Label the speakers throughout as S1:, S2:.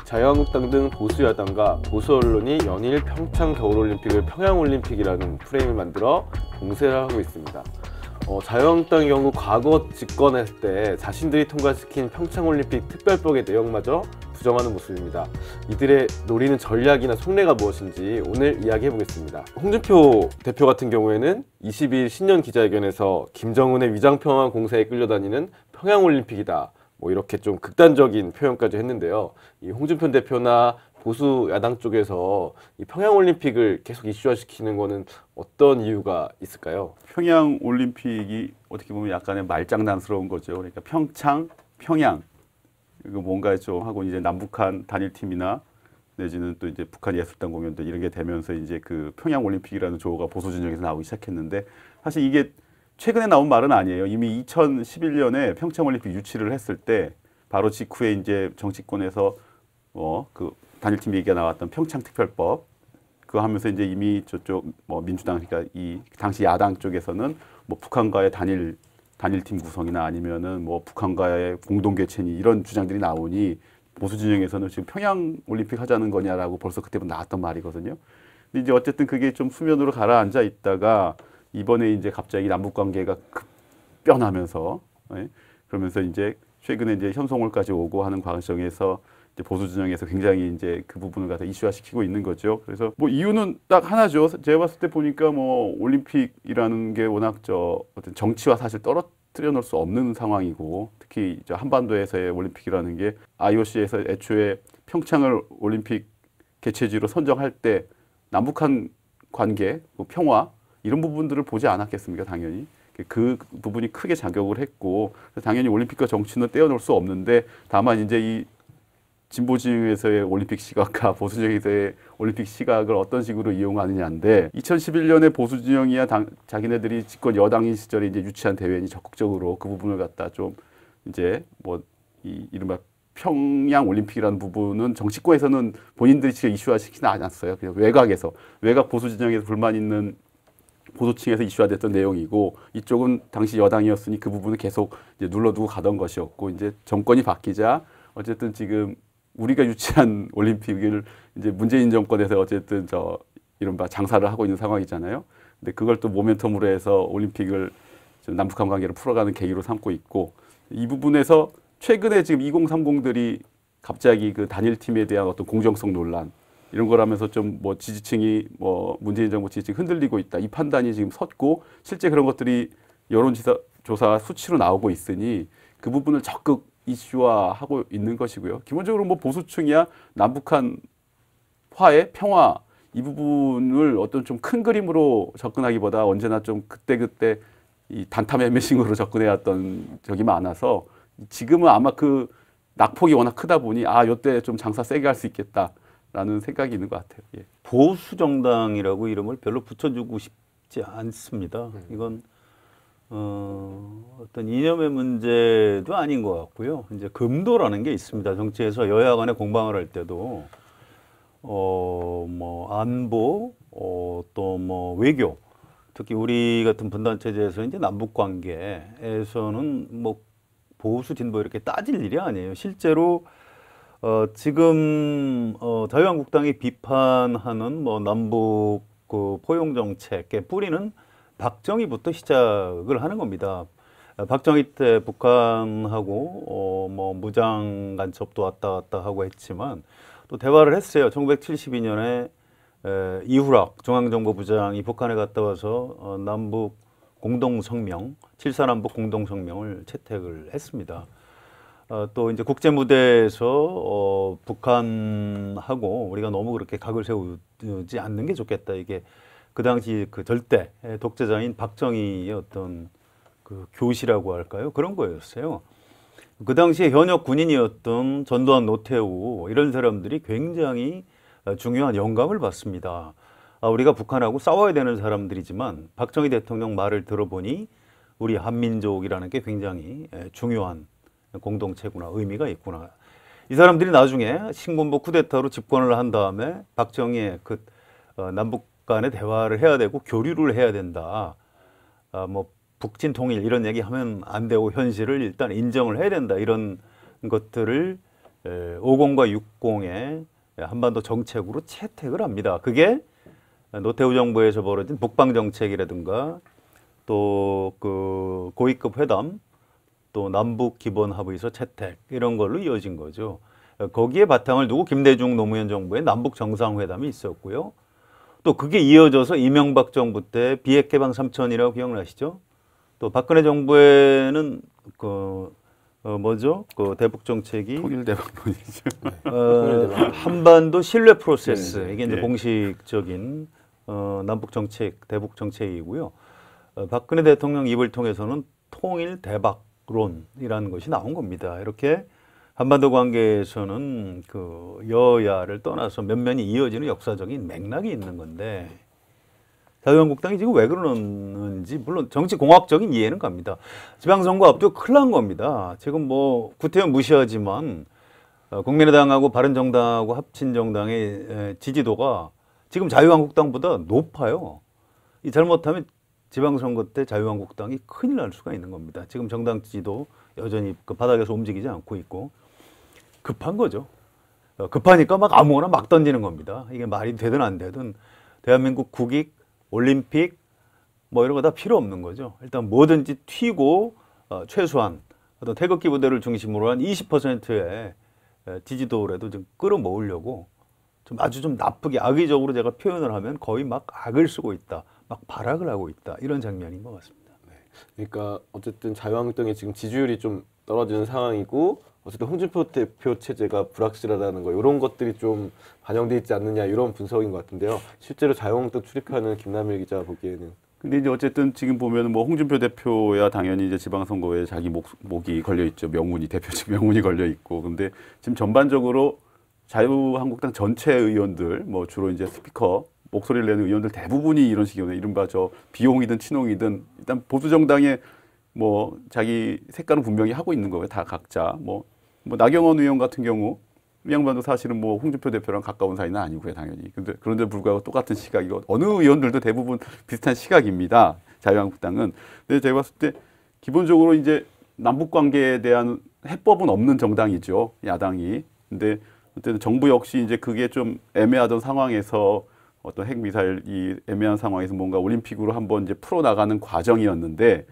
S1: 자유한국당 등 보수 야당과 보수 언론이 연일 평창 겨울올림픽을 평양올림픽이라는 프레임을 만들어 공세를 하고 있습니다. 자유한국당의 경우 과거 집권했을 때 자신들이 통과시킨 평창올림픽 특별법의 내용마저 부정하는 모습입니다. 이들의 노리는 전략이나 속내가 무엇인지 오늘 이야기해 보겠습니다. 홍준표 대표 같은 경우에는 22일 신년 기자회견에서 김정은의 위장평화 공세에 끌려다니는 평양올림픽이다, 뭐 이렇게 좀 극단적인 표현까지 했는데요. 이 홍준표 대표나 보수 야당 쪽에서 이 평양올림픽을 계속 이슈화시키는 거는 어떤 이유가 있을까요?
S2: 평양올림픽이 어떻게 보면 약간의 말장난스러운 거죠. 그러니까 평창, 평양 이거 뭔가 좀 하고 이제 남북한 단일팀이나 내지는 또 이제 북한 예술단 공연들 이런 게 되면서 이제 그 평양올림픽이라는 조어가 보수 진영에서 나오기 시작했는데, 사실 이게 최근에 나온 말은 아니에요. 이미 2011년에 평창올림픽 유치를 했을 때 바로 직후에 이제 정치권에서 그 단일팀 얘기가 나왔던 평창특별법 그거 하면서 이제 이미 저쪽 뭐 민주당, 그러니까 이 당시 야당 쪽에서는 뭐 북한과의 단일팀 구성이나 아니면은 뭐 북한과의 공동 개최니 이런 주장들이 나오니 보수 진영에서는 지금 평양올림픽 하자는 거냐라고 벌써 그때부터 나왔던 말이거든요. 근데 이제 어쨌든 그게 좀 수면으로 가라앉아 있다가 이번에 이제 갑자기 남북 관계가 급변하면서, 그러면서 이제 최근에 이제 현송월까지 오고 하는 과정에서 이제 보수 진영에서 굉장히 이제 그 부분을 갖다 이슈화시키고 있는 거죠. 그래서 뭐 이유는 딱 하나죠. 제가 봤을 때 보니까 뭐 올림픽이라는 게 워낙 어떤 정치와 사실 떨어뜨려 놓을 수 없는 상황이고, 특히 이제 한반도에서의 올림픽이라는 게 IOC에서 애초에 평창을 올림픽 개최지로 선정할 때 남북한 관계, 뭐 평화 이런 부분들을 보지 않았겠습니까? 당연히. 그 부분이 크게 작용을 했고, 당연히 올림픽과 정치는 떼어놓을 수 없는데, 다만 이제 이 진보 진영에서의 올림픽 시각과 보수 진영에서의 올림픽 시각을 어떤 식으로 이용하느냐인데, 2011년에 보수 진영이야 자기네들이 집권 여당인 시절에 이제 유치한 대회니 적극적으로 그 부분을 갖다 좀 이제 뭐 이른바 평양 올림픽이라는 부분은 정치권에서는 본인들이 지금 이슈화시키지 않았어요. 그냥 외곽 보수 진영에서 불만 있는 보수층에서 이슈화됐던 내용이고, 이쪽은 당시 여당이었으니 그 부분을 계속 이제 눌러두고 가던 것이었고, 이제 정권이 바뀌자 어쨌든 지금 우리가 유치한 올림픽을 이제 문재인 정권에서 어쨌든 이른바 장사를 하고 있는 상황이잖아요. 근데 그걸 또 모멘텀으로 해서 올림픽을 좀 남북한 관계를 풀어가는 계기로 삼고 있고, 이 부분에서 최근에 지금 2030들이 갑자기 그 단일팀에 대한 어떤 공정성 논란 이런 걸 하면서 좀 뭐 지지층이 뭐 문재인 정부 지지층이 흔들리고 있다, 이 판단이 지금 섰고, 실제 그런 것들이 여론조사 수치로 나오고 있으니 그 부분을 적극 이슈화하고 있는 것이고요. 기본적으로 뭐 보수층이야 남북한 화해, 평화 이 부분을 어떤 좀 큰 그림으로 접근하기보다 언제나 좀 그때그때 이 단타 매매식으로 접근해왔던 적이 많아서, 지금은 아마 그 낙폭이 워낙 크다 보니 요때 좀 장사 세게 할 수 있겠다라는 생각이 있는 것 같아요. 예.
S3: 보수 정당이라고 이름을 별로 붙여주고 싶지 않습니다. 이건 어떤 이념의 문제도 아닌 것 같고요. 이제 금도라는 게 있습니다. 정치에서 여야 간에 공방을 할 때도 뭐 안보, 또 뭐 외교, 특히 우리 같은 분단 체제에서 이제 남북 관계에서는 뭐 보수 진보 이렇게 따질 일이 아니에요. 실제로 지금 자유한국당이 비판하는 뭐 남북 그 포용 정책의 뿌리는 박정희부터 시작을 하는 겁니다. 박정희 때 북한하고 뭐 무장 간첩도 왔다 갔다 하고 했지만 또 대화를 했어요. 1972년에 이후락 중앙정보부장이 북한에 갔다 와서 남북 공동성명, 7.4남북 공동성명을 채택을 했습니다. 또 이제 국제무대에서 북한하고 우리가 너무 그렇게 각을 세우지 않는 게 좋겠다. 이게 그 당시 그 절대 독재자인 박정희의 어떤 그 교시라고 할까요? 그런 거였어요. 그 당시에 현역 군인이었던 전두환, 노태우 이런 사람들이 굉장히 중요한 영감을 받습니다. 우리가 북한하고 싸워야 되는 사람들이지만 박정희 대통령 말을 들어보니 우리 한민족이라는 게 굉장히 중요한 공동체구나, 의미가 있구나. 이 사람들이 나중에 신군부 쿠데타로 집권을 한 다음에 박정희의 그 남북 간의 대화를 해야 되고 교류를 해야 된다. 뭐 북진 통일 이런 얘기하면 안 되고 현실을 일단 인정을 해야 된다. 이런 것들을 50과 60의 한반도 정책으로 채택을 합니다. 그게 노태우 정부에서 벌어진 북방 정책이라든가 또 그 고위급 회담 또 남북 기본 합의서 채택 이런 걸로 이어진 거죠. 거기에 바탕을 두고 김대중 노무현 정부의 남북 정상회담이 있었고요. 또 그게 이어져서 이명박 정부 때 비핵 개방 3천이라고 기억나시죠? 또 박근혜 정부에는 그 뭐죠? 그 대북 정책이
S2: 통일대박론이죠.
S3: 한반도 신뢰 프로세스
S1: 네.
S3: 이게 이제
S2: 네.
S3: 공식적인 남북 정책, 대북 정책이고요. 박근혜 대통령 입을 통해서는 통일 대박론이라는 것이 나온 겁니다. 이렇게 한반도 관계에서는 그 여야를 떠나서 면면이 이어지는 역사적인 맥락이 있는 건데 자유한국당이 지금 왜 그러는지 물론 정치공학적인 이해는 갑니다. 지방선거 앞두고 큰일 난 겁니다. 지금 뭐 구태여 무시하지만 국민의당하고 바른정당하고 합친 정당의 지지도가 지금 자유한국당보다 높아요. 이 잘못하면 지방선거 때 자유한국당이 큰일 날 수가 있는 겁니다. 지금 정당 지지도 여전히 그 바닥에서 움직이지 않고 있고 급한 거죠. 급하니까 막 아무거나 막 던지는 겁니다. 이게 말이 되든 안 되든 대한민국 국익, 올림픽 뭐 이런 거 다 필요 없는 거죠. 일단 뭐든지 튀고 최소한 어떤 태극기 부대를 중심으로 한 20%의 지지도라도 좀 끌어모으려고 좀 아주 좀 나쁘게 악의적으로 제가 표현을 하면 거의 막 악을 쓰고 있다. 막 발악을 하고 있다. 이런 장면인 것 같습니다.
S1: 그러니까 어쨌든 자유한국당이 지금 지지율이 좀 떨어지는 상황이고 어쨌든 홍준표 대표 체제가 불확실하다는 거 이런 것들이 좀 반영돼 있지 않느냐 이런 분석인 것 같은데요. 실제로 자유한국당 출입하는 김남일 기자 보기에는
S2: 근데 이제 어쨌든 지금 보면 뭐 홍준표 대표야 당연히 이제 지방선거에 자기 목이 걸려 있죠. 명운이 대표직 명운이 걸려 있고. 근데 지금 전반적으로 자유한국당 전체 의원들 뭐 주로 이제 스피커 목소리를 내는 의원들 대부분이 이런 식이거든요. 이른바 저 비용이든 친홍이든 일단 보수 정당에 뭐 자기 색깔은 분명히 하고 있는 거예요. 다 각자 뭐 나경원 의원 같은 경우 이 양반도 사실은 뭐 홍준표 대표랑 가까운 사이는 아니고요, 당연히. 근데 그런데 불구하고 똑같은 시각이고 어느 의원들도 대부분 비슷한 시각입니다. 자유한국당은. 근데 제가 봤을 때 기본적으로 이제 남북 관계에 대한 해법은 없는 정당이죠, 야당이. 근데 어쨌든 정부 역시 이제 그게 좀 애매하던 상황에서 어떤 핵미사일 이 애매한 상황에서 뭔가 올림픽으로 한번 이제 풀어 나가는 과정이었는데.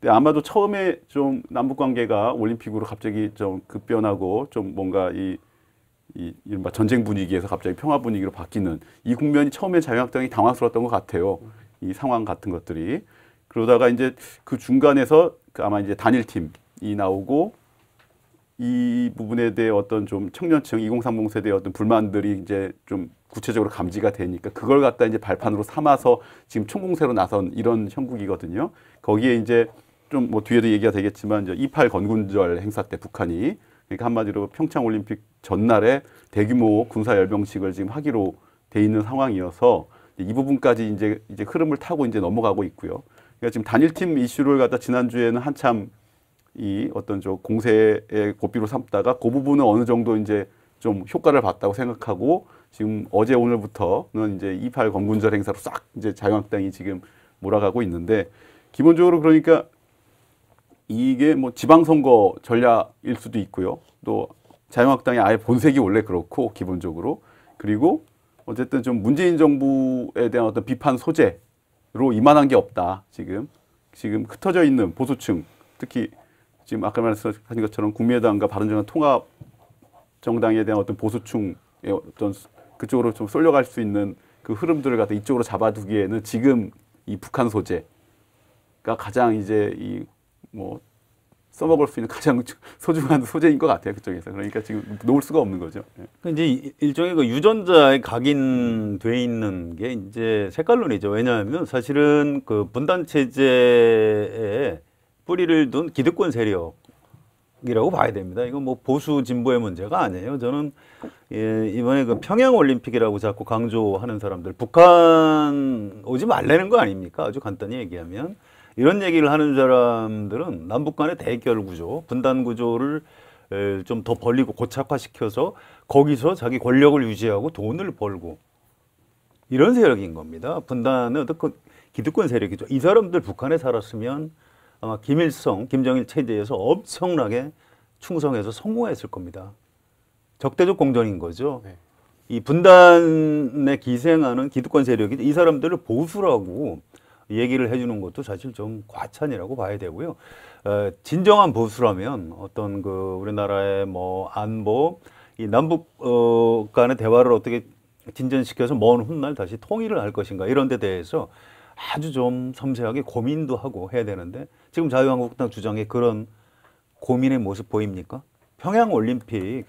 S2: 근데 아마도 처음에 좀 남북 관계가 올림픽으로 갑자기 좀 급변하고 좀 뭔가 이른바 전쟁 분위기에서 갑자기 평화 분위기로 바뀌는 이 국면이 처음에 자유한국당이 당황스러웠던 것 같아요. 이 상황 같은 것들이. 그러다가 이제 그 중간에서 아마 이제 단일팀이 나오고 이 부분에 대해 어떤 좀 청년층 2030 세대의 어떤 불만들이 이제 좀 구체적으로 감지가 되니까 그걸 갖다 이제 발판으로 삼아서 지금 총공세로 나선 이런 형국이거든요. 거기에 이제 좀 뭐 뒤에도 얘기가 되겠지만 이제 28 건군절 행사 때 북한이 그러니까 한마디로 평창 올림픽 전날에 대규모 군사 열병식을 지금 하기로 돼 있는 상황이어서 이 부분까지 이제 흐름을 타고 이제 넘어가고 있고요. 그러니까 지금 단일팀 이슈를 갖다 지난주에는 한참 이 어떤 저 공세의 고삐로 삼다가 그 부분은 어느 정도 이제 좀 효과를 봤다고 생각하고 지금 어제 오늘부터는 이제 28 건군절 행사로 싹 이제 자유한국당이 지금 몰아가고 있는데 기본적으로 그러니까 이게 뭐 지방선거 전략일 수도 있고요. 또 자유한국당의 아예 본색이 원래 그렇고 기본적으로 그리고 어쨌든 좀 문재인 정부에 대한 어떤 비판 소재로 이만한 게 없다. 지금 흩어져 있는 보수층 특히 지금 아까 말씀하신 것처럼 국민의당과 바른정당 통합 정당에 대한 어떤 보수층의 어떤 그쪽으로 좀 쏠려갈 수 있는 그 흐름들을 갖다 이쪽으로 잡아두기에는 지금 이 북한 소재가 가장 이제 이 뭐 써먹을 수 있는 가장 소중한 소재인 것 같아요 그쪽에서. 그러니까 지금 놓을 수가 없는 거죠.
S3: 이제 일종의 그 유전자에 각인돼 있는 게 이제 색깔론이죠. 왜냐하면 사실은 그 분단 체제에 뿌리를 둔 기득권 세력이라고 봐야 됩니다. 이건 뭐 보수 진보의 문제가 아니에요. 저는 이번에 그 평양 올림픽이라고 자꾸 강조하는 사람들 북한 오지 말라는 거 아닙니까? 아주 간단히 얘기하면. 이런 얘기를 하는 사람들은 남북 간의 대결 구조, 분단 구조를 좀 더 벌리고 고착화시켜서 거기서 자기 권력을 유지하고 돈을 벌고 이런 세력인 겁니다. 분단은 어떤 기득권 세력이죠. 이 사람들 북한에 살았으면 아마 김일성, 김정일 체제에서 엄청나게 충성해서 성공했을 겁니다. 적대적 공존인 거죠.
S1: 네.
S3: 이 분단에 기생하는 기득권 세력이 이 사람들을 보수라고 얘기를 해주는 것도 사실 좀 과찬이라고 봐야 되고요. 진정한 보수라면 어떤 그 우리나라의 뭐 안보, 이 남북 간의 대화를 어떻게 진전시켜서 먼 훗날 다시 통일을 할 것인가 이런 데 대해서 아주 좀 섬세하게 고민도 하고 해야 되는데 지금 자유한국당 주장에 그런 고민의 모습 보입니까? 평양올림픽이라는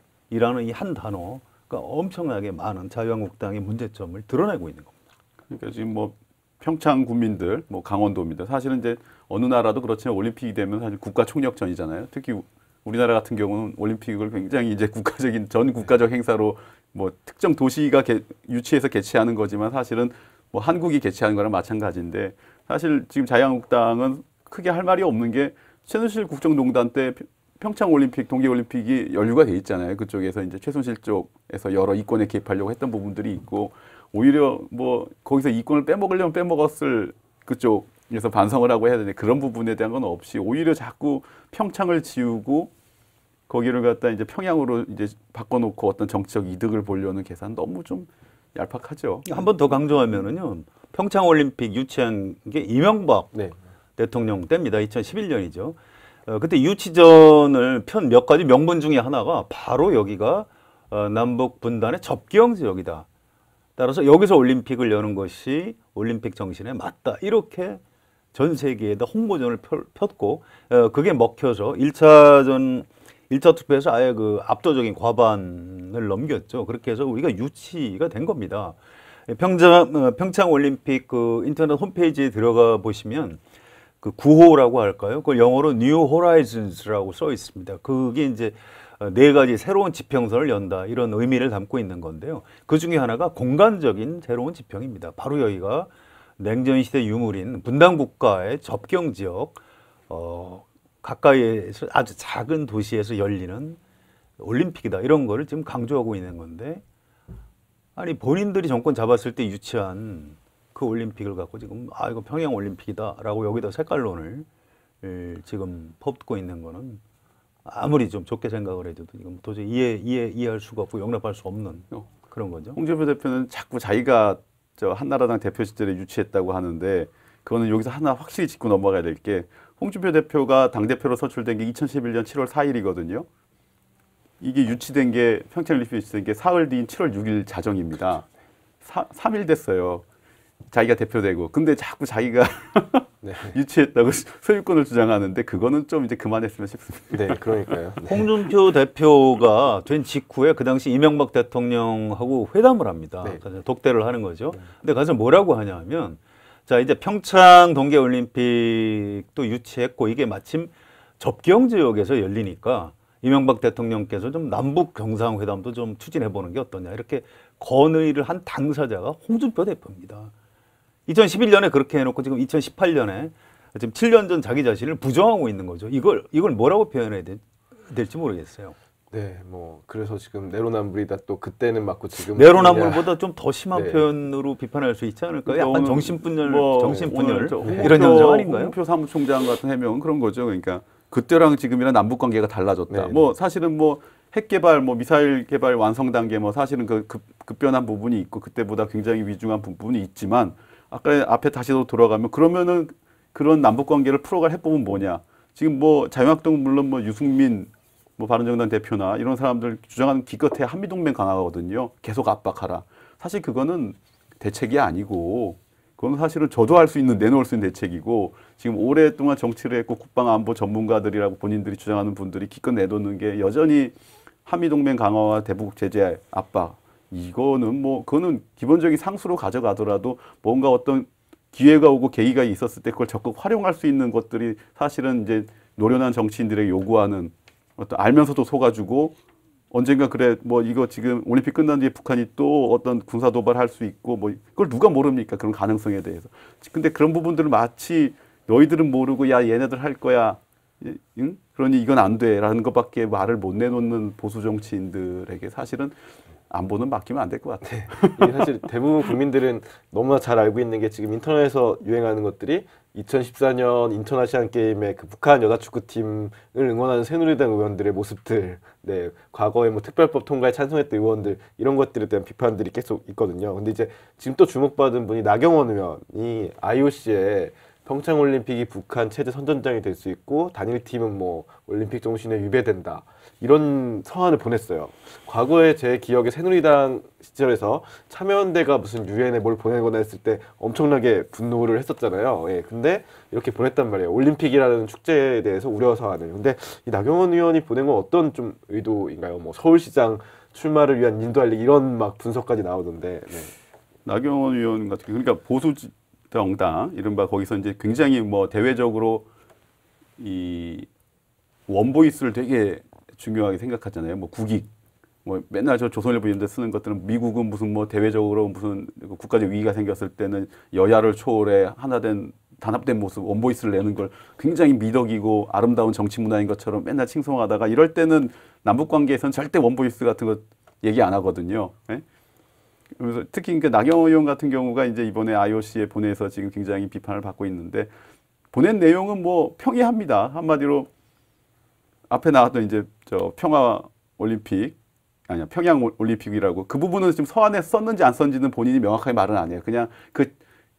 S3: 이 한 단어가 엄청나게 많은 자유한국당의 문제점을 드러내고 있는 겁니다.
S2: 그러니까 지금 뭐 평창 군민들, 뭐 강원도입니다. 사실은 이제 어느 나라도 그렇지만 올림픽이 되면 사실 국가 총력전이잖아요. 특히 우리나라 같은 경우는 올림픽을 굉장히 이제 국가적인 전 국가적 행사로 뭐 특정 도시가 유치해서 개최하는 거지만 사실은 뭐 한국이 개최하는 거랑 마찬가지인데 사실 지금 자유한국당은 크게 할 말이 없는 게 최순실 국정농단 때 평창 올림픽, 동계 올림픽이 연루가 돼 있잖아요. 그쪽에서 이제 최순실 쪽에서 여러 이권에 개입하려고 했던 부분들이 있고 오히려 뭐 거기서 이권을 빼먹으려면 빼먹었을 그쪽에서 반성을 하고 해야 되는데 그런 부분에 대한 건 없이 오히려 자꾸 평창을 지우고 거기를 갖다 이제 평양으로 이제 바꿔놓고 어떤 정치적 이득을 보려는 계산 너무 좀 얄팍하죠.
S3: 한 번 더 강조하면은요, 평창 올림픽 유치한 게 이명박
S1: 네.
S3: 대통령 때입니다. 2011년이죠. 그때 유치전을 편 몇 가지 명분 중에 하나가 바로 여기가 남북 분단의 접경 지역이다. 따라서 여기서 올림픽을 여는 것이 올림픽 정신에 맞다. 이렇게 전 세계에다 홍보전을 폈고 그게 먹혀서 1차 투표에서 아예 그 압도적인 과반을 넘겼죠. 그렇게 해서 우리가 유치가 된 겁니다. 평창 올림픽 그 인터넷 홈페이지에 들어가 보시면 그 구호라고 할까요? 그걸 영어로 New Horizons라고 써 있습니다. 그게 이제 네 가지 새로운 지평선을 연다 이런 의미를 담고 있는 건데요. 그 중에 하나가 공간적인 새로운 지평입니다. 바로 여기가 냉전 시대 유물인 분단 국가의 접경 지역 가까이에서 아주 작은 도시에서 열리는 올림픽이다 이런 거를 지금 강조하고 있는 건데 아니 본인들이 정권 잡았을 때 유치한 그 올림픽을 갖고 지금 이거 평양 올림픽이다라고 여기다 색깔론을 지금 퍼붓고 있는 거는 아무리 좀 좋게 생각을 해도 지금 도저히 이해할 수가 없고 용납할 수 없는 그런 거죠.
S2: 홍준표 대표는 자꾸 자기가 저 한나라당 대표 시절에 유치했다고 하는데 그거는 여기서 하나 확실히 짚고 넘어가야 될 게 홍준표 대표가 당대표로 선출된 게 2011년 7월 4일이거든요. 이게 유치된 게 평창올림픽 유치된 게 사흘 뒤인 7월 6일 자정입니다. 3일 됐어요. 자기가 대표되고. 근데 자꾸 자기가
S1: 네.
S2: 유치했다고 소유권을 주장하는데 그거는 좀 이제 그만했으면 싶습니다.
S1: 네, 그러니까요. 네.
S3: 홍준표 대표가 된 직후에 그 당시 이명박 대통령하고 회담을 합니다.
S1: 네.
S3: 독대를 하는 거죠. 근데 가서 뭐라고 하냐면 자 이제 평창 동계올림픽도 유치했고 이게 마침 접경 지역에서 열리니까 이명박 대통령께서 좀 남북 정상회담도 좀 추진해보는 게 어떠냐 이렇게 건의를 한 당사자가 홍준표 대표입니다. 2011년에 그렇게 해놓고 지금 2018년에 지금 7년 전 자기 자신을 부정하고 있는 거죠. 이걸 뭐라고 표현해야 될지 모르겠어요.
S1: 네, 뭐 그래서 지금 내로남불이다 또 그때는 맞고 지금
S3: 내로남불보다 좀 더 심한
S1: 네.
S3: 표현으로 비판할 수 있지 않을까요?
S2: 그러니까
S3: 약간
S2: 오늘
S3: 정신분열
S2: 오늘
S3: 이런 현상 아닌가요?
S2: 홍준표 사무총장 같은 해명은 그런 거죠. 그러니까 그때랑 지금이랑 남북 관계가 달라졌다.
S1: 네.
S2: 뭐 사실은 뭐 핵 개발, 뭐 미사일 개발 완성 단계 뭐 사실은 그 급변한 부분이 있고 그때보다 굉장히 위중한 부분이 있지만 아까 앞에 다시 돌아가면 그러면은 그런 남북 관계를 풀어갈 해법은 뭐냐? 지금 뭐 자유한국당 물론 뭐 유승민 뭐 바른정당 대표나 이런 사람들 주장하는 기껏해야 한미동맹 강화거든요. 계속 압박하라. 사실 그거는 대책이 아니고 그건 사실은 저도 할 수 있는 내놓을 수 있는 대책이고 지금 오랫동안 정치를 했고 국방안보 전문가들이라고 본인들이 주장하는 분들이 기껏 내놓는 게 여전히 한미동맹 강화와 대북 제재 압박 이거는 뭐 그거는 기본적인 상수로 가져가더라도 뭔가 어떤 기회가 오고 계기가 있었을 때 그걸 적극 활용할 수 있는 것들이 사실은 이제 노련한 정치인들에게 요구하는 어떤 알면서도 속아주고 언젠가 그래 뭐 이거 지금 올림픽 끝난 뒤에 북한이 또 어떤 군사 도발할 수 있고 뭐 그걸 누가 모릅니까 그런 가능성에 대해서 근데 그런 부분들을 마치 너희들은 모르고 야 얘네들 할 거야 응? 그러니 이건 안 돼라는 것밖에 말을 못 내놓는 보수 정치인들에게 사실은 안보는 맡기면 안 될 것 같아요.
S1: 이게 사실 대부분 국민들은 너무나 잘 알고 있는 게 지금 인터넷에서 유행하는 것들이 2014년 인천 아시안 게임에 그 북한 여자 축구팀을 응원하는 새누리당 의원들의 모습들, 네, 과거에 뭐 특별법 통과에 찬성했던 의원들 이런 것들에 대한 비판들이 계속 있거든요. 근데 이제 지금 또 주목받은 분이 나경원 의원이 IOC에 평창 올림픽이 북한 체제 선전장이 될 수 있고 단일팀은 뭐 올림픽 정신에 위배된다. 이런 서한을 보냈어요. 과거에 제 기억에 새누리당 시절에서 참여연대가 무슨 유엔에 뭘 보내거나 했을 때 엄청나게 분노를 했었잖아요. 예, 근데 이렇게 보냈단 말이에요. 올림픽이라는 축제에 대해서 우려 서한을. 근데 이 나경원 의원이 보낸 건 어떤 좀 의도인가요? 뭐 서울시장 출마를 위한 인도할 이런 막 분석까지 나오던데. 네.
S2: 나경원 의원 같은 경우 그러니까 보수 정당 이른바 거기서 이제 굉장히 뭐 대외적으로 이 원보이스를 되게 중요하게 생각하잖아요. 뭐 국익, 뭐 맨날 저 조선일보 이런 데 쓰는 것들은 미국은 무슨 뭐 대외적으로 무슨 국가적 위기가 생겼을 때는 여야를 초월해 하나된 단합된 모습, 원보이스를 내는 걸 굉장히 미덕이고 아름다운 정치 문화인 것처럼 맨날 칭송하다가 이럴 때는 남북 관계에서는 절대 원보이스 같은 거 얘기 안 하거든요. 예? 그래서 특히 그 나경원 의원 같은 경우가 이제 이번에 IOC에 보내서 지금 굉장히 비판을 받고 있는데 보낸 내용은 뭐 평이합니다. 한마디로 앞에 나왔던 이제 저 평화 올림픽 아니야 평양 올림픽이라고 그 부분은 지금 서한에 썼는지 안 썼는지는 본인이 명확하게 말은 안 해요. 그냥 그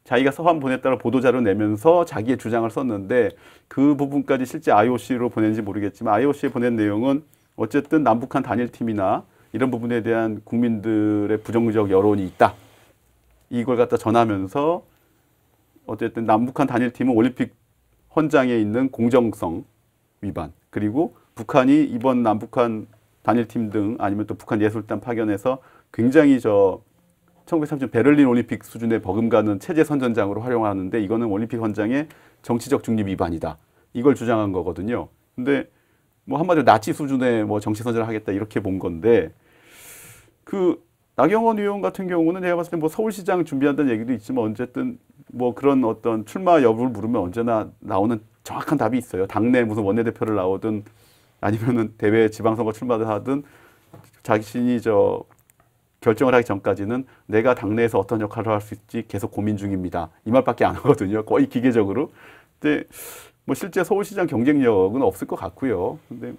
S2: 자기가 서한 보냈다고 보도자료 내면서 자기의 주장을 썼는데 그 부분까지 실제 IOC로 보낸지 모르겠지만 IOC에 보낸 내용은 어쨌든 남북한 단일팀이나 이런 부분에 대한 국민들의 부정적 여론이 있다. 이걸 갖다 전하면서 어쨌든 남북한 단일팀은 올림픽 헌장에 있는 공정성 위반 그리고 북한이 이번 남북한 단일팀 등 아니면 또 북한 예술단 파견해서 굉장히 저 1930년 베를린 올림픽 수준의 버금가는 체제 선전장으로 활용하는데 이거는 올림픽 헌장의 정치적 중립 위반이다. 이걸 주장한 거거든요. 근데 뭐 한마디로 나치 수준의 뭐 정치 선전을 하겠다 이렇게 본 건데 그 나경원 의원 같은 경우는 제가 봤을 때 뭐 서울시장 준비한다는 얘기도 있지만 어쨌든 뭐 그런 어떤 출마 여부를 물으면 언제나 나오는 정확한 답이 있어요. 당내 무슨 원내대표를 나오든 아니면은 대외 지방선거 출마를 하든 자신이 저 결정을 하기 전까지는 내가 당내에서 어떤 역할을 할 수 있지 계속 고민 중입니다. 이 말밖에 안 하거든요. 거의 기계적으로. 근데 뭐 실제 서울시장 경쟁력은 없을 것 같고요. 근데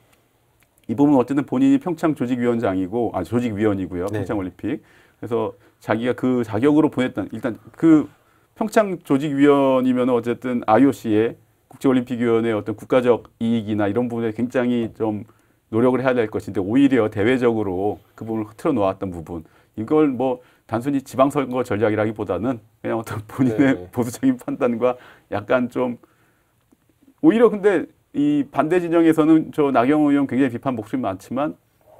S2: 이 부분은 어쨌든 본인이 평창 조직위원장이고, 조직위원이고요.
S1: 네.
S2: 평창올림픽. 그래서 자기가 그 자격으로 보냈던, 일단 그 평창 조직위원이면 어쨌든 IOC의 국제올림픽위원회의 어떤 국가적 이익이나 이런 부분에 굉장히 좀 노력을 해야 될 것인데 오히려 대외적으로 그 부분을 흐트러 놓았던 부분. 이걸 뭐 단순히 지방선거 전략이라기보다는 그냥 어떤 본인의
S1: 네.
S2: 보수적인 판단과 약간 좀 오히려 근데 이 반대 진영에서는 저 나경원 의원 굉장히 비판 목소리 많지만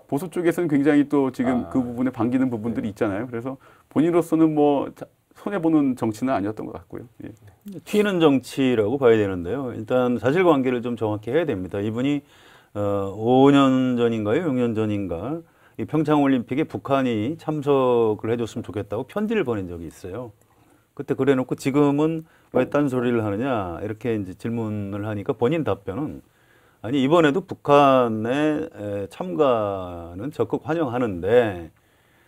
S2: 보수 쪽에서는 굉장히 또 지금 그 부분에 반기는 부분들이 있잖아요. 그래서 본인으로서는 뭐 손해보는 정치는 아니었던 것 같고요. 예.
S3: 튀는 정치라고 봐야 되는데요. 일단 사실관계를 좀 정확히 해야 됩니다. 이분이 5년 전인가요? 6년 전인가? 이 평창올림픽에 북한이 참석을 해줬으면 좋겠다고 편지를 보낸 적이 있어요. 그때 그래놓고 지금은 왜 딴소리를 하느냐 이렇게 이제 질문을 하니까 본인 답변은 아니 이번에도 북한의 참가는 적극 환영하는데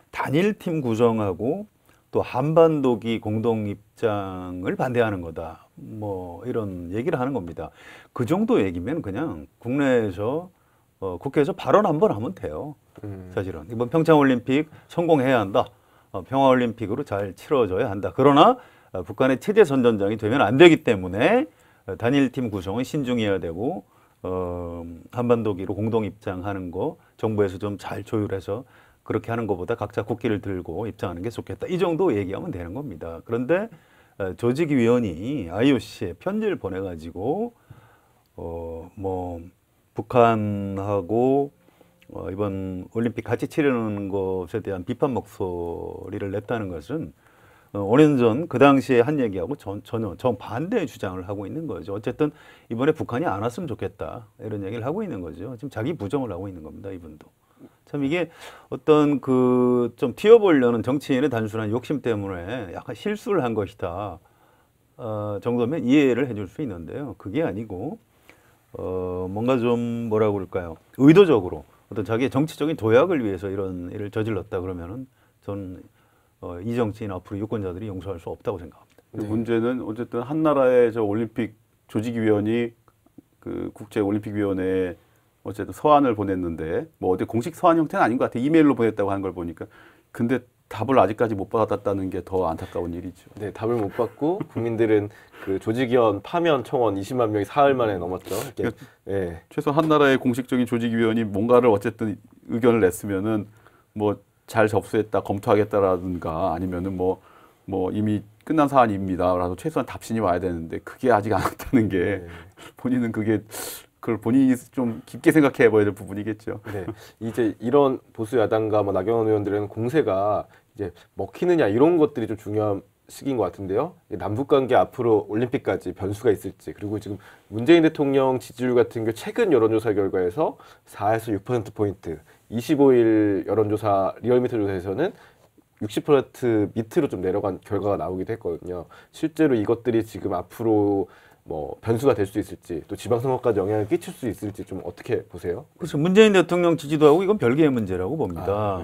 S3: 단일팀 구성하고 또 한반도기 공동 입장을 반대하는 거다. 뭐 이런 얘기를 하는 겁니다. 그 정도 얘기면 그냥 국내에서 국회에서 발언 한번 하면 돼요. 사실은 이번 평창올림픽 성공해야 한다. 평화올림픽으로 잘 치러져야 한다. 그러나 북한의 체제 선전장이 되면 안 되기 때문에 단일팀 구성은 신중해야 되고 한반도기로 공동 입장하는 거 정부에서 좀 잘 조율해서 그렇게 하는 것보다 각자 국기를 들고 입장하는 게 좋겠다. 이 정도 얘기하면 되는 겁니다. 그런데 조직위원이 IOC에 편지를 보내가지고 뭐 북한하고 이번 올림픽 같이 치르는 것에 대한 비판 목소리를 냈다는 것은 5년 전 그 당시에 한 얘기하고 전혀 정반대의 주장을 하고 있는 거죠. 어쨌든 이번에 북한이 안 왔으면 좋겠다 이런 얘기를 하고 있는 거죠. 지금 자기 부정을 하고 있는 겁니다. 이분도. 참 이게 어떤 그 좀 튀어보려는 정치인의 단순한 욕심 때문에 약간 실수를 한 것이다 정도면 이해를 해줄 수 있는데요. 그게 아니고 뭔가 좀 뭐라고 그럴까요? 의도적으로 어떤 자기의 정치적인 도약을 위해서 이런 일을 저질렀다 그러면은 저는 이 정치인 앞으로 유권자들이 용서할 수 없다고 생각합니다.
S1: 네.
S2: 문제는 어쨌든 한 나라의 저 올림픽 조직위원이 그 국제올림픽위원회에 어쨌든 서한을 보냈는데 뭐 어디 공식 서한 형태는 아닌 것 같아요. 이메일로 보냈다고 하는 걸 보니까. 근데 답을 아직까지 못 받았다는 게 더 안타까운 일이죠.
S1: 네, 답을 못 받고 국민들은 그 조직위원 파면 청원 20만 명이 사흘 만에 넘었죠. 이렇게, 예.
S2: 최소 한 나라의 공식적인 조직위원이 뭔가를 어쨌든 의견을 냈으면은 뭐 잘 접수했다, 검토하겠다라든가 아니면은 뭐 이미 끝난 사안입니다라도 최소한 답신이 와야 되는데 그게 아직 안 왔다는 게
S1: 네.
S2: 본인은 그걸 본인이 좀 깊게 생각해 봐야 될 부분이겠죠.
S1: 네, 이제 이런 보수 야당과 뭐 나경원 의원들은 공세가 이제 먹히느냐 이런 것들이 좀 중요한 시기인 것 같은데요. 남북 관계 앞으로 올림픽까지 변수가 있을지, 그리고 지금 문재인 대통령 지지율 같은 경우 최근 여론조사 결과에서 4에서 6%포인트, 25일 여론조사 리얼미터 조사에서는 60% 밑으로 좀 내려간 결과가 나오기도 했거든요. 실제로 이것들이 지금 앞으로 뭐 변수가 될 수 있을지, 또 지방선거까지 영향을 끼칠 수 있을지 좀 어떻게 보세요?
S3: 그래서 문재인 대통령 지지도하고 이건 별개의 문제라고 봅니다.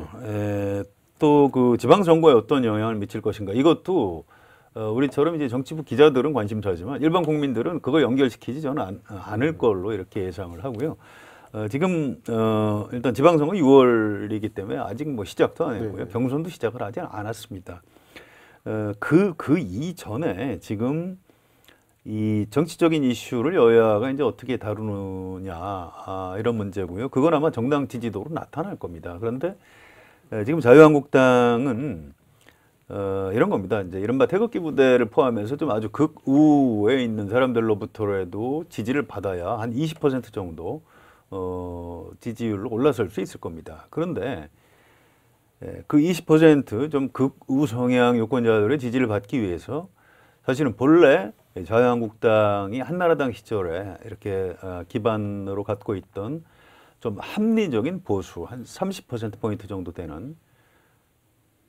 S3: 또 그 지방선거에 어떤 영향을 미칠 것인가, 이것도 우리처럼 이제 정치부 기자들은 관심사지만 일반 국민들은 그걸 연결시키지 저는 않을 걸로 이렇게 예상을 하고요. 지금 일단 지방선거 6월이기 때문에 아직 뭐 시작도 안 했고요. 경선도 시작을 하지 않았습니다. 그 이전에 지금 이 정치적인 이슈를 여야가 이제 어떻게 다루느냐, 이런 문제고요. 그건 아마 정당 지지도로 나타날 겁니다. 그런데 지금 자유한국당은 이런 겁니다. 이제 이른바 태극기 부대를 포함해서 좀 아주 극우에 있는 사람들로부터라도 지지를 받아야 한 20% 정도 지지율로 올라설 수 있을 겁니다. 그런데 그 20% 좀 극우 성향 유권자들의 지지를 받기 위해서 사실은 본래 자유한국당이 한나라당 시절에 이렇게 기반으로 갖고 있던 좀 합리적인 보수, 한 30%포인트 정도 되는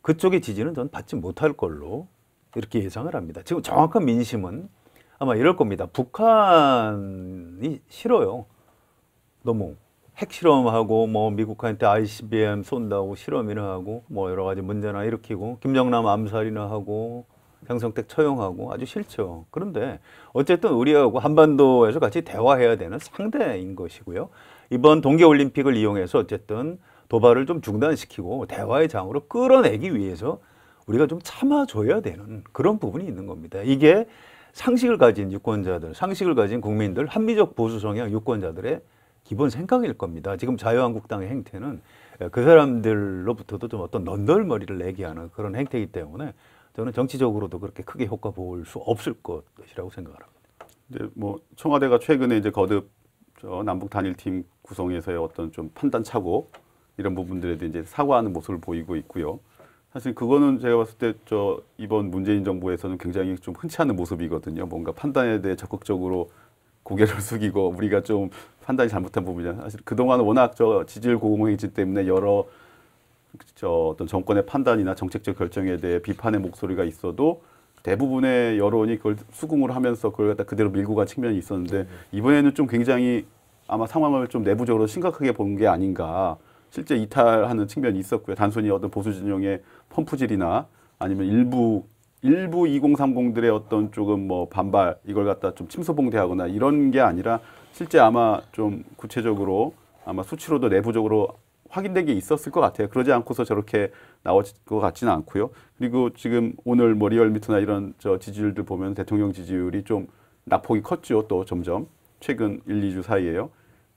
S3: 그쪽의 지지는 전 받지 못할 걸로 이렇게 예상을 합니다. 지금 정확한 민심은 아마 이럴 겁니다. 북한이 싫어요. 너무 핵실험하고 뭐 미국한테 ICBM 쏜다고 실험이나 하고 뭐 여러 가지 문제나 일으키고 김정남 암살이나 하고 장성택 처형하고 아주 싫죠. 그런데 어쨌든 우리하고 한반도에서 같이 대화해야 되는 상대인 것이고요. 이번 동계올림픽을 이용해서 어쨌든 도발을 좀 중단시키고 대화의 장으로 끌어내기 위해서 우리가 좀 참아줘야 되는 그런 부분이 있는 겁니다. 이게 상식을 가진 유권자들, 상식을 가진 국민들, 합리적 보수 성향 유권자들의 기본 생각일 겁니다. 지금 자유한국당의 행태는 그 사람들로부터도 좀 어떤 넌덜머리를 내게 하는 그런 행태이기 때문에 저는 정치적으로도 그렇게 크게 효과 볼 수 없을 것이라고 생각을 합니다.
S2: 이제 뭐 청와대가 최근에 이제 거듭 저 남북 단일팀 구성에서의 어떤 좀 판단착오 이런 부분들에 대해 이제 사과하는 모습을 보이고 있고요. 사실 그거는 제가 봤을 때 저 이번 문재인 정부에서는 굉장히 좀 흔치 않은 모습이거든요. 뭔가 판단에 대해 적극적으로 고개를 숙이고 우리가 좀 판단이 잘못한 부분이잖아요. 사실 그동안 워낙 저 지지율 고공행진 때문에 여러 저 어떤 정권의 판단이나 정책적 결정에 대해 비판의 목소리가 있어도 대부분의 여론이 그걸 수긍을 하면서 그걸 갖다 그대로 밀고 간 측면이 있었는데 이번에는 좀 굉장히 아마 상황을 좀 내부적으로 심각하게 본 게 아닌가. 실제 이탈하는 측면이 있었고요. 단순히 어떤 보수 진영의 펌프질이나 아니면 일부 2030들의 어떤 조금 뭐 반발 이걸 갖다 좀 침소봉대하거나 이런 게 아니라 실제 아마 좀 구체적으로 아마 수치로도 내부적으로 확인된 게 있었을 것 같아요. 그러지 않고서 저렇게 나올 것 같지는 않고요. 그리고 지금 오늘 뭐 리얼미터나 이런 저 지지율들 보면 대통령 지지율이 좀 낙폭이 컸죠. 또 점점 최근 1, 2주 사이에요.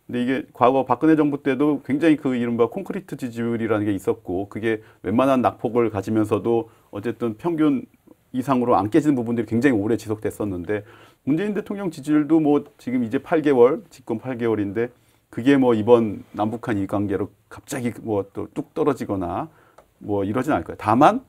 S2: 근데 이게 과거 박근혜 정부 때도 굉장히 그 이른바 콘크리트 지지율이라는 게 있었고 그게 웬만한 낙폭을 가지면서도 어쨌든 평균 이상으로 안 깨지는 부분들이 굉장히 오래 지속됐었는데 문재인 대통령 지지율도 뭐 지금 이제 8개월, 집권 8개월인데 그게 뭐 이번 남북한 이 관계로 갑자기 뭐 또 뚝 떨어지거나 뭐 이러진 않을 거예요. 다만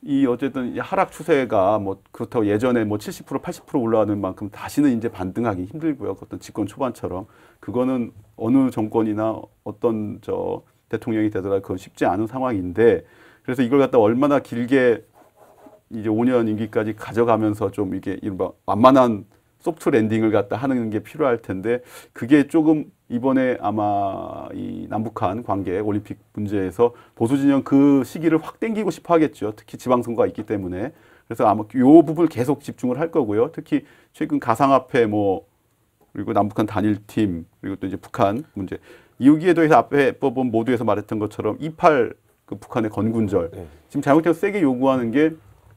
S2: 이 어쨌든 이 하락 추세가 뭐 그렇다고 예전에 뭐 70%, 80% 올라가는 만큼 다시는 이제 반등하기 힘들고요. 어떤 집권 초반처럼 그거는 어느 정권이나 어떤 저 대통령이 되더라도 그건 쉽지 않은 상황인데 그래서 이걸 갖다 얼마나 길게 이제 5년 임기까지 가져가면서 좀 이게 이른바 완만한 소프트 랜딩을 갖다 하는 게 필요할 텐데 그게 조금 이번에 아마 이 남북한 관계 올림픽 문제에서 보수 진영 그 시기를 확 당기고 싶어 하겠죠. 특히 지방선거가 있기 때문에. 그래서 아마 요 부분을 계속 집중을 할 거고요. 특히 최근 가상화폐 그리고 남북한 단일팀 그리고 또 이제 북한 문제 여기에 대해서 앞에 법원 모두에서 말했던 것처럼 28 그 북한의 건군절 지금 자유한국당이 세게 요구하는 게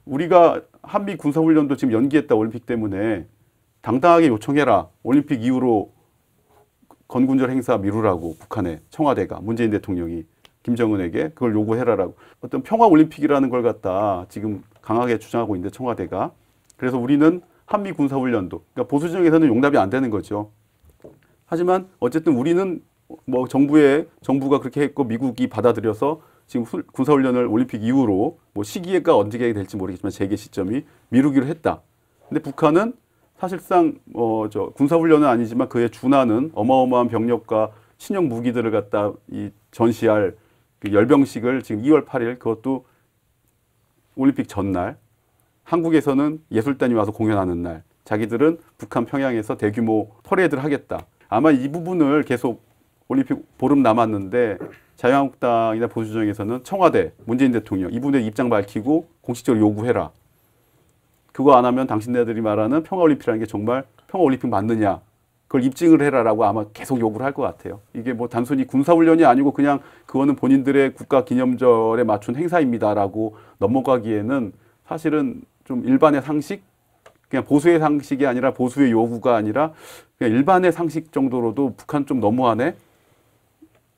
S2: 우리가 한미 군사훈련도 지금 연기했다 올림픽 때문에 당당하게 요청해라 올림픽 이후로 건군절 행사 미루라고 북한의 청와대가 문재인 대통령이 김정은에게 그걸 요구해라라고 어떤 평화올림픽이라는 걸 갖다 지금 강하게 주장하고 있는데 청와대가 그래서 우리는 한미 군사훈련도 그러니까 보수 진영에서는 용납이 안 되는 거죠. 하지만 어쨌든 우리는 뭐 정부가 그렇게 했고 미국이 받아들여서 지금 군사훈련을 올림픽 이후로 뭐 시기가 언제 될지 모르겠지만 재개 시점이 미루기로 했다. 근데 북한은 사실상 군사훈련은 아니지만 그에 준하는 어마어마한 병력과 신형 무기들을 갖다 이 전시할 그 열병식을 지금 2월 8일 그것도 올림픽 전날 한국에서는 예술단이 와서 공연하는 날 자기들은 북한 평양에서 대규모 퍼레이드를 하겠다. 아마 이 부분을 계속 올림픽 보름 남았는데 자유한국당이나 보수정에서는 청와대, 문재인 대통령 이분의 입장 밝히고 공식적으로 요구해라. 그거 안 하면 당신네들이 말하는 평화올림픽이라는 게 정말 평화올림픽 맞느냐. 그걸 입증을 해라라고 아마 계속 요구를 할 것 같아요. 이게 뭐 단순히 군사훈련이 아니고 그냥 그거는 본인들의 국가기념절에 맞춘 행사입니다라고 넘어가기에는 사실은 좀 일반의 상식, 그냥 보수의 상식이 아니라 보수의 요구가 아니라 그냥 일반의 상식 정도로도 북한 좀 너무하네?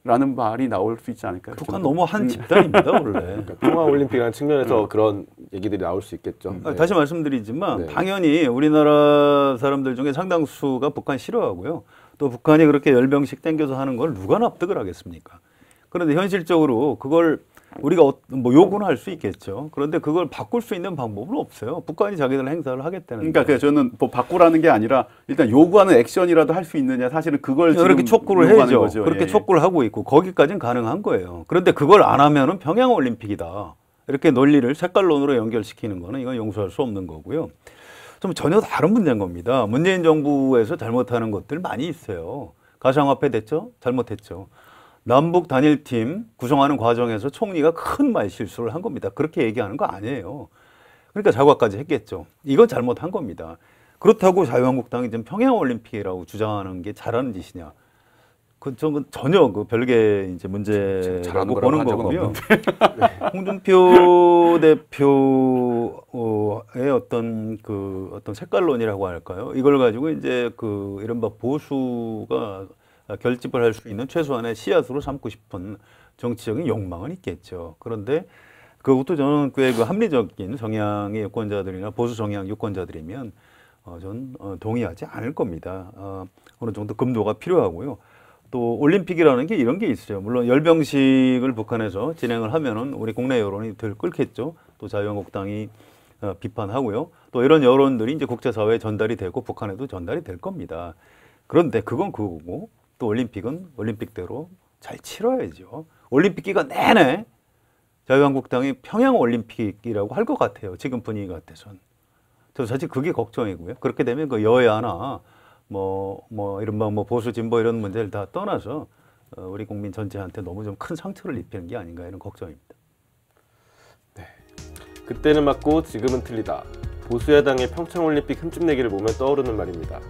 S2: 라는 말이 나올 수 있지 않을까요?
S3: 북한 너무 한 집단입니다, 원래.
S1: 그러니까 평화올림픽이라는 측면에서 그런 얘기들이 나올 수 있겠죠.
S3: 다시 말씀드리지만
S1: 네.
S3: 당연히 우리나라 사람들 중에 상당수가 북한 싫어하고요. 또 북한이 그렇게 열병식 땡겨서 하는 걸 누가 납득을 하겠습니까? 그런데 현실적으로 그걸 우리가 뭐 요구는 할 수 있겠죠. 그런데 그걸 바꿀 수 있는 방법은 없어요. 북한이 자기들 행사를 하겠다는.
S2: 그러니까 저는 뭐 바꾸라는 게 아니라 일단 요구하는 액션이라도 할 수 있느냐 사실은 그걸
S3: 그렇게
S2: 지금
S3: 촉구를
S2: 요구하는
S3: 해야죠.
S2: 거죠.
S3: 그렇게
S2: 예, 예.
S3: 촉구를 하고 있고 거기까지는 가능한 거예요. 그런데 그걸 안 하면은 평양 올림픽이다. 이렇게 논리를 색깔론으로 연결시키는 거는 이건 용서할 수 없는 거고요. 좀 전혀 다른 문제인 겁니다. 문재인 정부에서 잘못하는 것들 많이 있어요. 가상화폐 됐죠? 잘못했죠. 남북 단일팀 구성하는 과정에서 총리가 큰 말실수를 한 겁니다. 그렇게 얘기하는 거 아니에요. 그러니까 사과까지 했겠죠. 이건 잘못한 겁니다. 그렇다고 자유한국당이 지금 평양올림픽이라고 주장하는 게 잘하는 짓이냐? 그건 전혀 그 별개 이제 문제라고 보는 거고요. 홍준표 대표의 어떤 색깔론이라고 할까요? 이걸 가지고 이제 그 이른바 보수가 결집을 할 수 있는 최소한의 씨앗으로 삼고 싶은 정치적인 욕망은 있겠죠. 그런데 그것도 저는 꽤 그 합리적인 성향의 유권자들이나 보수 성향 유권자들이면 저는 동의하지 않을 겁니다. 어느 정도 금도가 필요하고요. 또 올림픽이라는 게 이런 게 있어요. 물론 열병식을 북한에서 진행을 하면은 우리 국내 여론이 덜 끓겠죠. 또 자유한국당이 비판하고요. 또 이런 여론들이 이제 국제사회에 전달이 되고 북한에도 전달이 될 겁니다. 그런데 그건 그거고 또 올림픽은 올림픽대로 잘 치러야죠. 올림픽 기간 내내 자유한국당이 평양올림픽이라고 할 것 같아요. 지금 분위기 같아서는. 저 사실 그게 걱정이고요. 그렇게 되면 그 여야나 이른바 보수 진보 이런 문제를 다 떠나서 우리 국민 전체한테 너무 좀 큰 상처를 입히는 게 아닌가 이런 걱정입니다.
S1: 네. 그때는 맞고 지금은 틀리다. 보수야당의 평창올림픽 흠집내기를 보면 떠오르는 말입니다.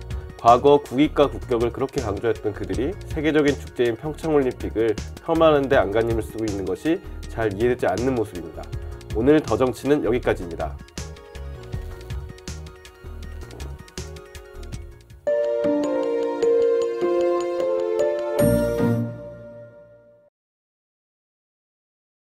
S1: 과거 국익과 국격을 그렇게 강조했던 그들이 세계적인 축제인 평창올림픽을 폄하하는 데 안간힘을 쓰고 있는 것이 잘 이해되지 않는 모습입니다. 오늘 더 정치는 여기까지입니다.